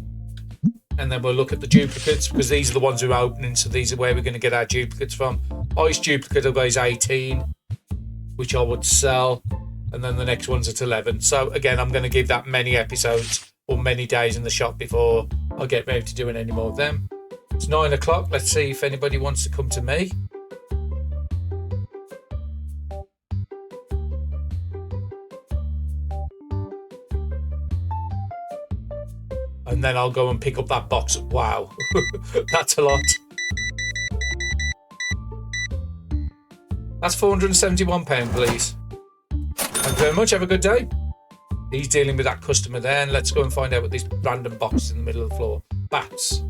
And then we'll look at the duplicates because these are the ones we're opening, so these are where we're going to get our duplicates from. Ice duplicate of is 18, which I would sell, and then the next one's at 11. So again, I'm going to give that many episodes or many days in the shop before I get ready to doing any more of them. It's 9 o'clock. Let's see if anybody wants to come to me. And then I'll go and pick up that box. Wow, that's a lot. That's £471, please. Thank you very much. Have a good day. He's dealing with that customer there, and let's go and find out what this random box is in the middle of the floor. Bats.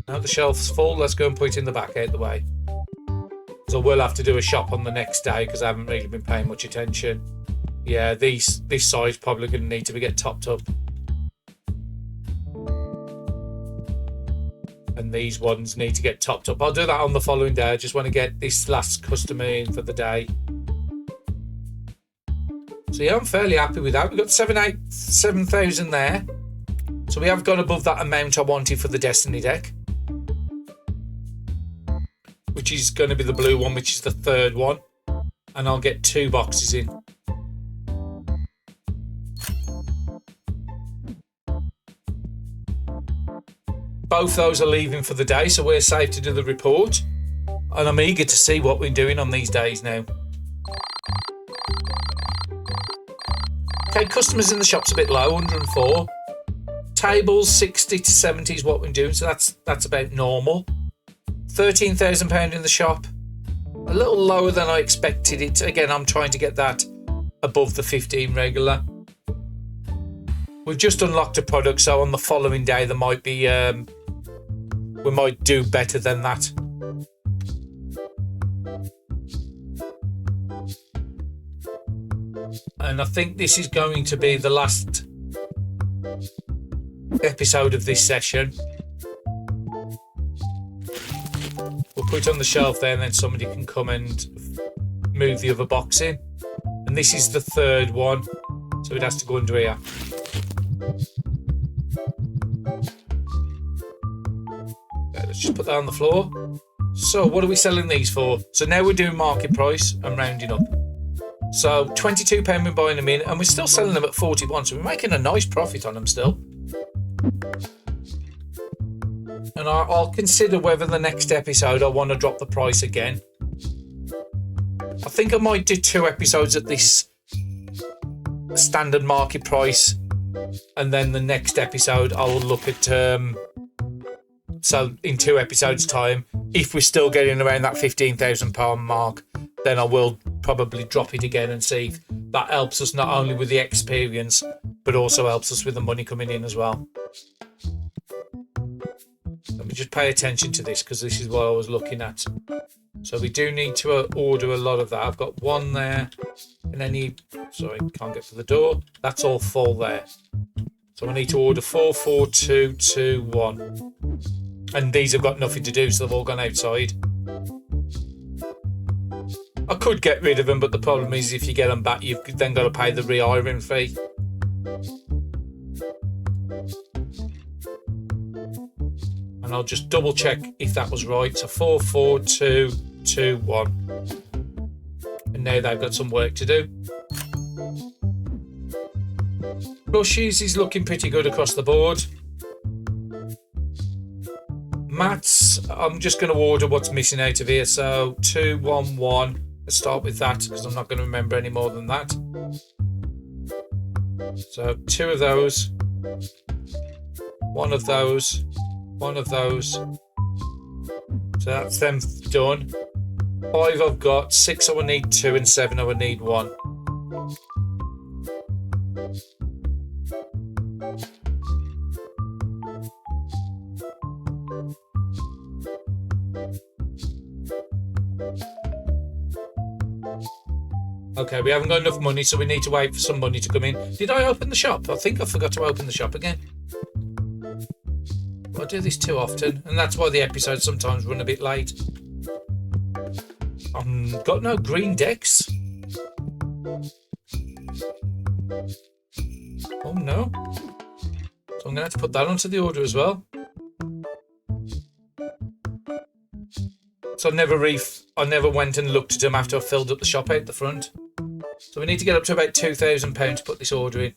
Now the shelf's full. Let's go and put it in the back out the way. So we'll have to do a shop on the next day because I haven't really been paying much attention. Yeah, this side's probably going to need to get topped up. And these ones need to get topped up. I'll do that on the following day. I just want to get this last customer in for the day. So yeah, I'm fairly happy with that. We've got 7,000 there. So we have gone above that amount I wanted for the Destiny deck, which is going to be the blue one, which is the third one. And I'll get 2 boxes in. Both those are leaving for the day, so we're safe to do the report. And I'm eager to see what we're doing on these days now. Okay, customers in the shop's a bit low, 104. Tables, 60 to 70 is what we're doing, so that's about normal. £13,000 in the shop. A little lower than I expected it. Again, I'm trying to get that above the 15 regular. We've just unlocked a product, so on the following day there might be we might do better than that. And I think this is going to be the last episode of this session. We'll put it on the shelf there, and then somebody can come and move the other box in. And this is the third one, so it has to go under here. Let's just put that on the floor. So what are we selling these for? So now we're doing market price and rounding up. So £22 we're buying them in, and we're still selling them at 41, so we're making a nice profit on them still. And I'll consider whether the next episode I want to drop the price again. I think I might do 2 episodes at this standard market price, and then the next episode I will look at so in 2 episodes time, if we're still getting around that £15,000 mark, then I will probably drop it again and see if that helps us not only with the experience but also helps us with the money coming in as well. Let me just pay attention to this, because this is what I was looking at. So we do need to order a lot of that. I've got 1 there, and then sorry, can't get to the door. That's all full there. So I need to order 4, 4, 2, 2, 1. And these have got nothing to do, so they've all gone outside. I could get rid of them, but the problem is if you get them back, you've then got to pay the re-hiring fee. And I'll just double check if that was right. So 4, 4, 2, 2, 1. And now they've got some work to do. Plushies is looking pretty good across the board. Mats, I'm just going to order what's missing out of here. So 2, 1, 1. Let's start with that, because I'm not going to remember any more than that. So 2 of those. 1 of those. 1 of those. So that's them done. 5 I've got. 6 I will need 2, and 7 I will need 1. Okay, we haven't got enough money, so we need to wait for some money to come in. Did I open the shop? I think I forgot to open the shop again. I do this too often, and that's why the episodes sometimes run a bit late. I've got no green decks. Oh no. So I'm going to have to put that onto the order as well. So I never went and looked at them after I filled up the shop out the front. So we need to get up to about £2,000 to put this order in.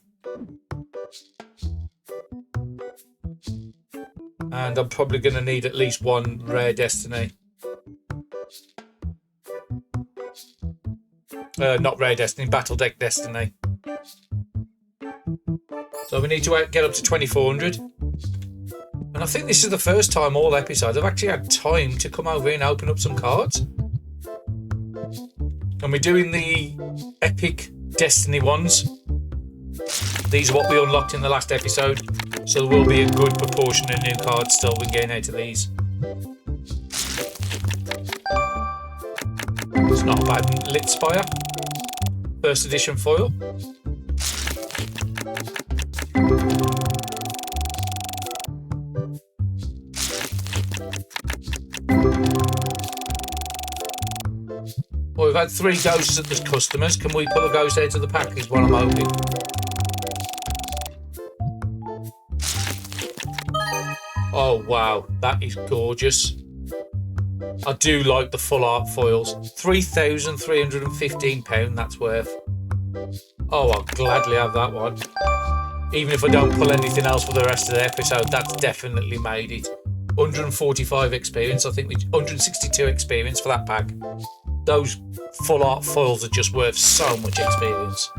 And I'm probably going to need at least 1 rare Destiny. Not rare Destiny, Battle Deck Destiny. So we need to get up to 2,400. And I think this is the first time all episodes I've actually had time to come over and open up some cards. And we're doing the epic Destiny ones. These are what we unlocked in the last episode. So there will be a good proportion of new cards still we're getting out of these. It's not a bad Lit Spire. First edition foil. we've had 3 ghosts at the customers. Can we pull a ghost out of the pack is what I'm hoping. Oh, wow. That is gorgeous. I do like the full art foils. £3,315 that's worth. Oh, I'll gladly have that one. Even if I don't pull anything else for the rest of the episode, that's definitely made it. 145 experience, I think 162 experience for that pack. Those full art foils are just worth so much experience.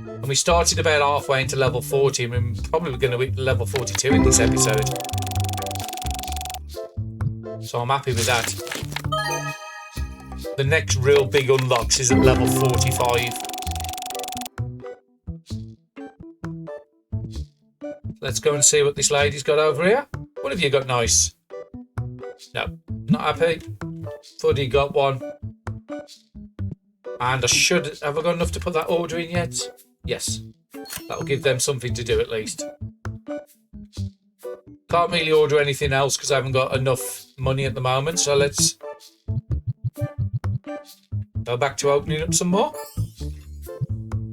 And we started about halfway into level 40 and we're probably going to hit level 42 in this episode. So I'm happy with that. The next real big unlocks is at level 45. Let's go and see what this lady's got over here. What have you got nice? No, not happy. Thought he got one. And I should... Have I got enough to put that order in yet? Yes. That'll give them something to do at least. Can't really order anything else because I haven't got enough money at the moment. So let's go back to opening up some more.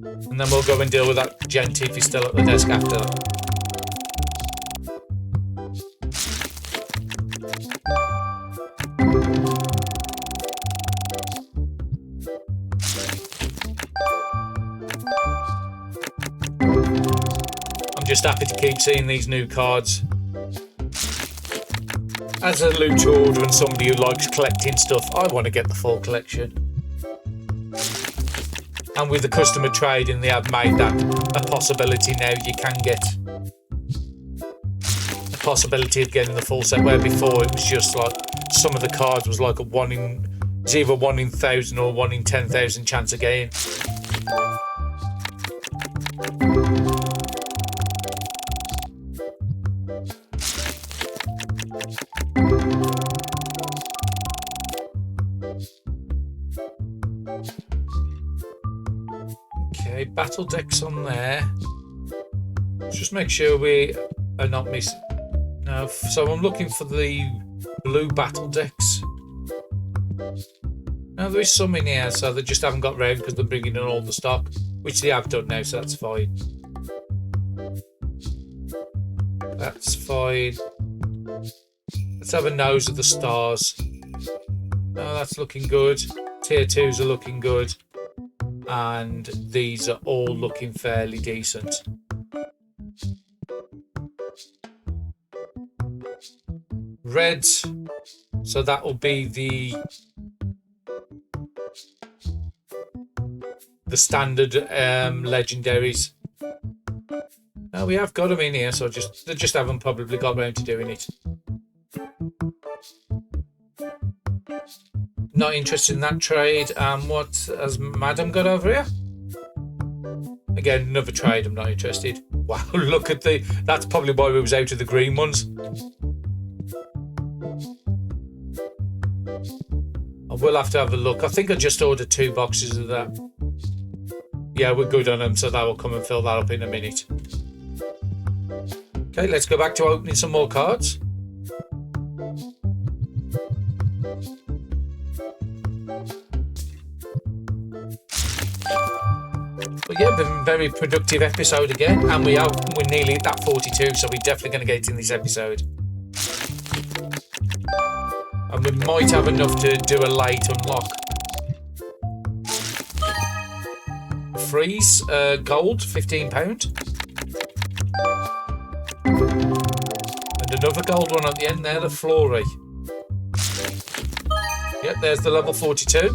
And then we'll go and deal with that gent if he's still at the desk after that. Just happy to keep seeing these new cards. As a loot hoarder and somebody who likes collecting stuff, I want to get the full collection. And with the customer trading, they have made that a possibility now. You can get a possibility of getting the full set, where before it was just like some of the cards was like it's either 1 in 1,000 or 1 in 10,000 chance of getting. Okay, battle decks on there. Just make sure we are not missing. No, so I'm looking for the blue battle decks. Now there is some in here, so they just haven't got round because they're bringing in all the stock, which they have done now, so that's fine. That's fine. Let's have a nose of the stars. Oh, that's looking good. Tier 2s are looking good. And these are all looking fairly decent. Reds. So that will be the standard legendaries. Now we have got them in here, so they just haven't probably got around to doing it. Not interested in that trade. What has Madam got over here? Again, another trade. I'm not interested. Wow, look at that's probably why we was out of the green ones. I will have to have a look. I think I just ordered 2 boxes of that. Yeah, we're good on them, so that will come and fill that up in a minute. Okay, let's go back to opening some more cards. But yeah, been a very productive episode again, and we're nearly at that 42, so we're definitely going to get it in this episode. And we might have enough to do a late unlock. Freeze, gold, £15. And another gold one at the end there, the Flory. Yep, there's the level 42.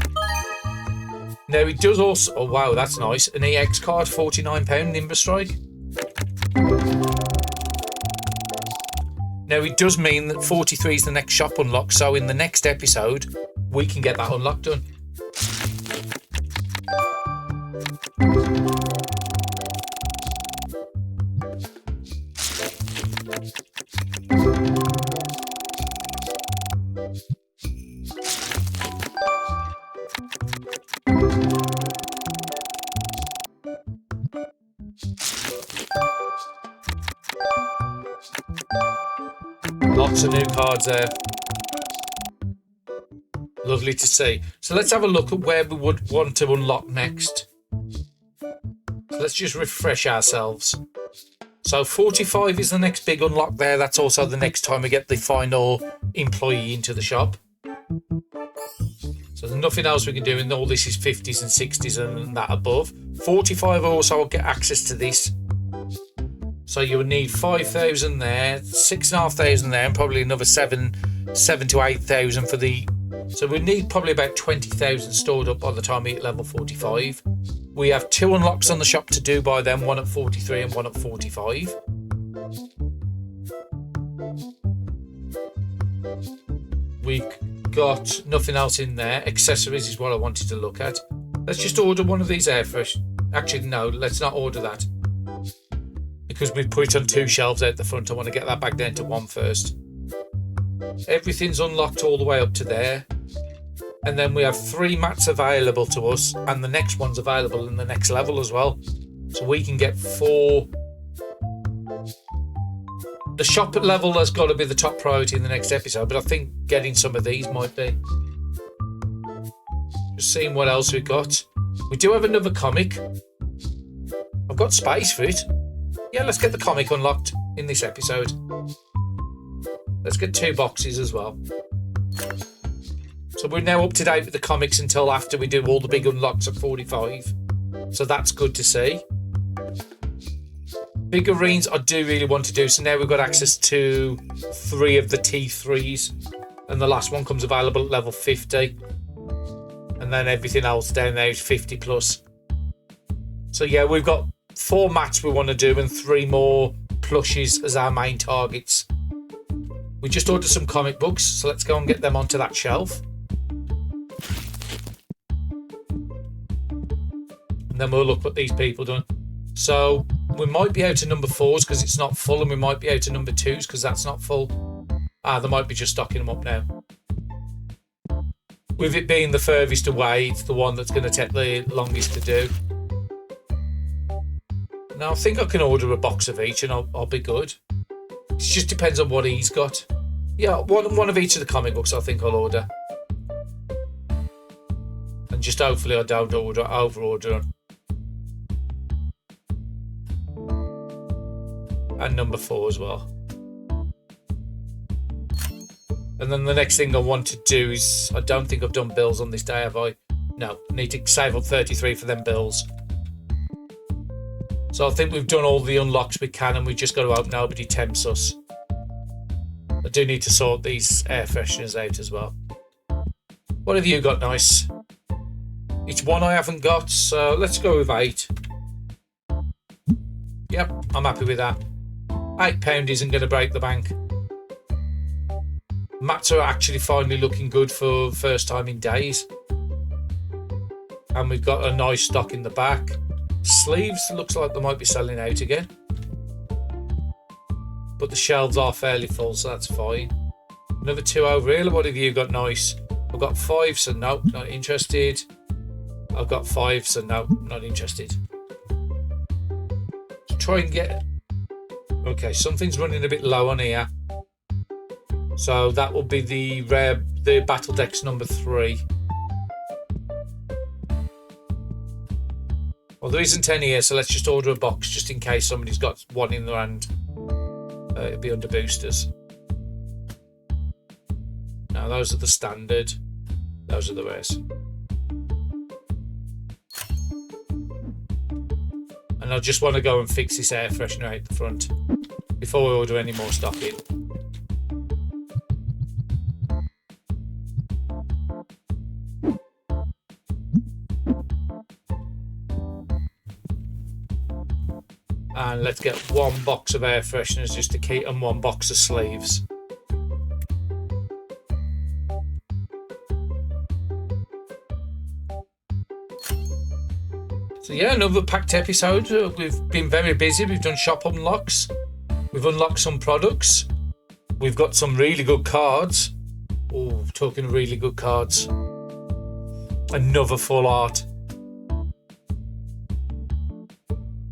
Now it does also, oh wow, that's nice, an EX card, £49, Nimbus Strike. Now it does mean that 43 is the next shop unlock, so in the next episode, we can get that unlock done. Lots of new cards there. Lovely to see. So let's have a look at where we would want to unlock next. So let's just refresh ourselves. So 45 is the next big unlock there. That's also the next time we get the final employee into the shop. So there's nothing else we can do, and all this is 50s and 60s and that above. 45 also will get access to this. So you would need 5,000 there, 6,500 there, and probably another 7 to 8,000 for the. So we need probably about 20,000 stored up by the time we hit level 45. We have 2 unlocks on the shop to do by then, one at 43 and one at 45. We've got nothing else in there. Accessories is what I wanted to look at. Let's just order one of these air fresh. Actually, no, let's not order that. Because we've put it on 2 shelves out the front. I want to get that back down to 1 first. Everything's unlocked all the way up to there. And then we have 3 mats available to us, and the next one's available in the next level as well. So we can get 4. The shop level has got to be the top priority in the next episode, but I think getting some of these might be. Just seeing what else we've got. We do have another comic. I've got space for it. Yeah, let's get the comic unlocked in this episode. Let's get 2 boxes as well. So we're now up to date with the comics until after we do all the big unlocks at 45. So that's good to see. Figurines I do really want to do. So now we've got access to 3 of the T3s. And the last one comes available at level 50. And then everything else down there is 50 plus. So yeah, we've got 4 mats we want to do and 3 more plushies as our main targets. We just ordered some comic books, so let's go and get them onto that shelf. And then we'll look what these people done. So we might be out of number 4s because it's not full, and we might be out of number 2s because that's not full. They might be just stocking them up now. With it being the furthest away, it's the one that's going to take the longest to do. Now I think I can order a box of each and I'll be good. It just depends on what he's got. Yeah, one of each of the comic books I think I'll order. And just hopefully I don't over-order. And number 4 as well. And then the next thing I want to do is, I don't think I've done bills on this day, have I? No, I need to save up 33 for them bills. So I think we've done all the unlocks we can, and we just got to hope nobody tempts us. I do need to sort these air fresheners out as well. What have you got nice? It's one I haven't got, so let's go with 8. Yep, I'm happy with that. £8 isn't going to break the bank. Mats are actually finally looking good for first time in days. And we've got a nice stock in the back. Sleeves looks like they might be selling out again. But the shelves are fairly full, so that's fine. Another 2 over here. What have you got nice? I've got 5, so no, not interested. I've got 5, so no, not interested. Try and get... Okay, something's running a bit low on here. So that will be the Battle Decks number 3. Well, there isn't any here, so let's just order a box just in case somebody's got one in their hand. It'll be under boosters. Now, those are the standard. Those are the rares. And I just want to go and fix this air freshener out the front before we order any more stock in. And let's get 1 box of air fresheners just to keep, and 1 box of sleeves. So yeah, another packed episode. We've been very busy. We've done shop unlocks. We've unlocked some products. We've got some really good cards. Oh, talking really good cards. Another full art.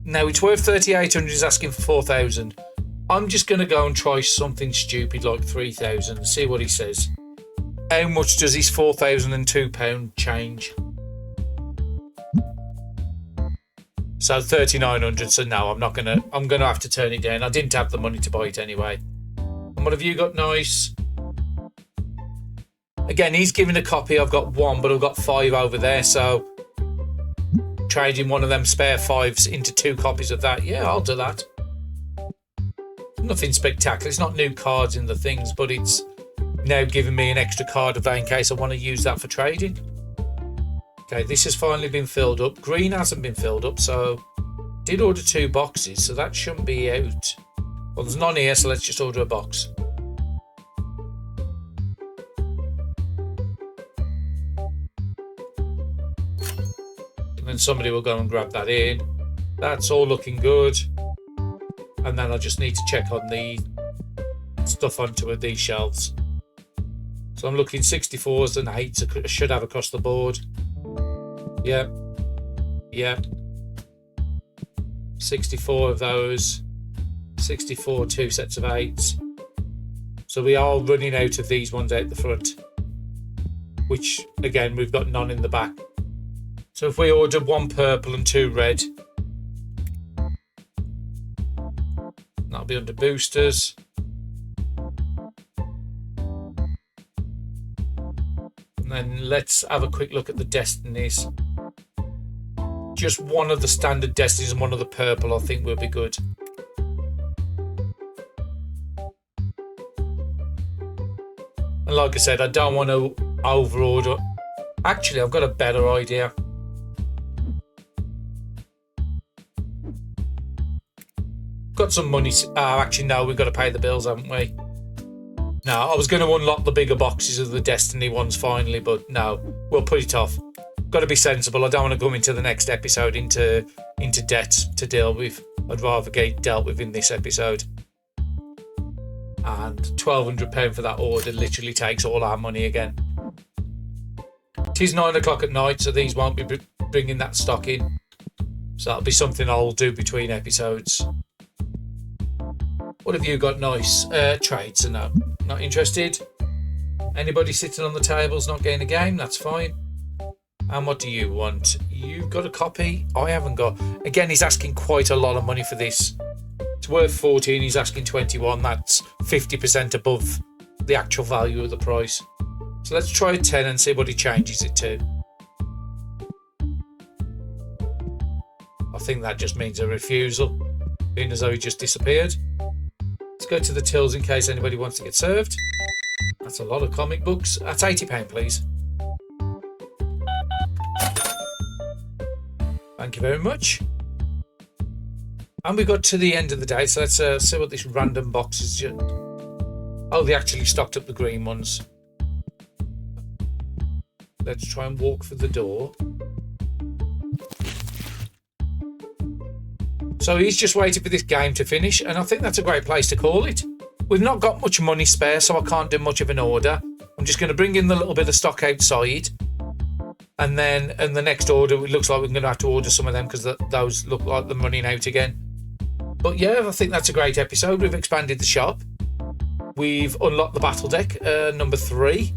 Now it's worth 3,800. He's asking for 4,000. I'm just going to go and try something stupid like 3,000 and see what he says. How much does his £4,002 change? So 3,900. So no, I'm gonna have to turn it down. I didn't have the money to buy it anyway. And what have you got? Nice. Again, he's given a copy. I've got one, but I've got 5 over there. So trading one of them spare 5s into 2 copies of that. Yeah, I'll do that. Nothing spectacular. It's not new cards in the things, but it's now giving me an extra card of that in case I want to use that for trading. Okay, this has finally been filled up. Green hasn't been filled up, so did order 2 boxes, so that shouldn't be out. Well, there's none here, so let's just order a box. And then somebody will go and grab that in. That's all looking good. And then I just need to check on the stuff onto these shelves. So I'm looking 64s and 8s I should have across the board. Yep. 64 of those. 64 2 sets of 8s. So we are running out of these ones out the front, which again we've got none in the back. So if we order 1 purple and 2 red, that'll be under boosters. And then let's have a quick look at the destinies. Just one of the standard destinies and one of the purple I think will be good. And like I said, I don't want to over order. Actually, I've got a better idea. Got some money. Actually, no, we've got to pay the bills, haven't we? No, I was going to unlock the bigger boxes of the Destiny ones finally, but no, we'll put it off. Got to be sensible. I don't want to go into the next episode into debt to deal with. I'd rather get dealt with in this episode. And £1,200 for that order literally takes all our money again. It is 9 o'clock at night, so these won't be bringing that stock in. So that'll be something I'll do between episodes. What have you got? Nice trades? So no, not interested. Anybody sitting on the tables not getting a game? That's fine. And what do you want? You've got a copy. I haven't got. Again, he's asking quite a lot of money for this. It's worth 14. He's asking 21. That's 50% above the actual value of the price. So let's try 10 and see what he changes it to. I think that just means a refusal, being as though he just disappeared. Let's go to the tills in case anybody wants to get served. That's a lot of comic books. That's £80, please. Thank you very much. And we got to the end of the day, so let's see what this random box is. Oh, they actually stocked up the green ones. Let's try and walk through the door. So he's just waiting for this game to finish, and I think that's a great place to call it. We've not got much money spare, so I can't do much of an order. I'm just going to bring in the little bit of stock outside. And then in the next order, it looks like we're going to have to order some of them because those look like they're running out again. But yeah, I think that's a great episode. We've expanded the shop. We've unlocked the battle deck, number 3.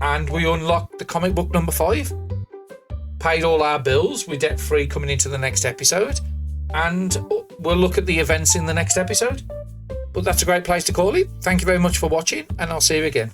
And we unlocked the comic book number 5. Paid all our bills. We're debt free coming into the next episode. And we'll look at the events in the next episode. But that's a great place to call it. Thank you very much for watching, and I'll see you again.